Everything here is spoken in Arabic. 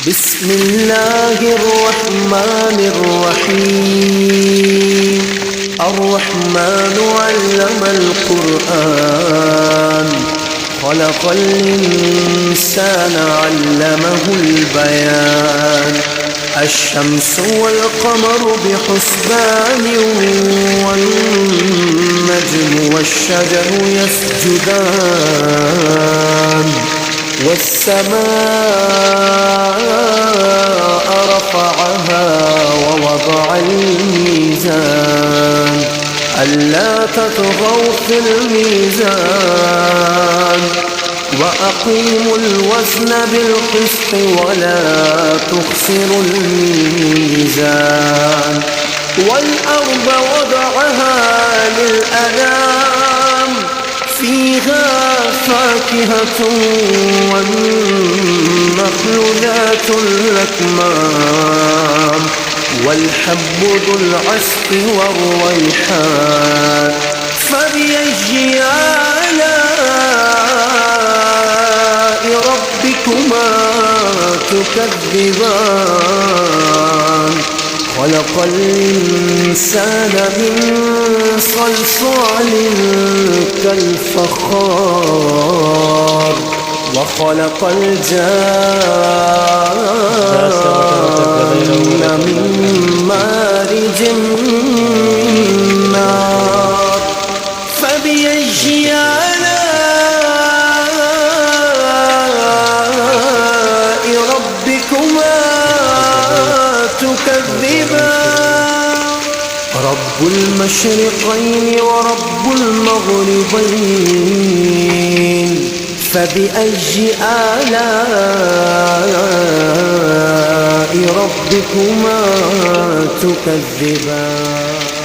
بسم الله الرحمن الرحيم. الرحمن علم القرآن، خلق الإنسان علمه البيان. الشمس والقمر بحسبان، والنجم والشجر يسجدان. والسماء رفعها ووضع الميزان، ألا تطغوا في الميزان. وأقيموا الوزن بالقسط ولا تخسروا الميزان. والأرض وضعها للأنام، فيها فاكهة والنخل ذات الأكمام، والحب ذو العصف والريحان. فبأي آلاء ربكما تكذبان؟ خلق الإنسان من صلصال كالفخار، وخلق الجان من مارج من نار. فبأي آلاء ربكما تكذبان؟ رب المشرقين ورب المغربين، فبأي آلاء ربكما تكذبان؟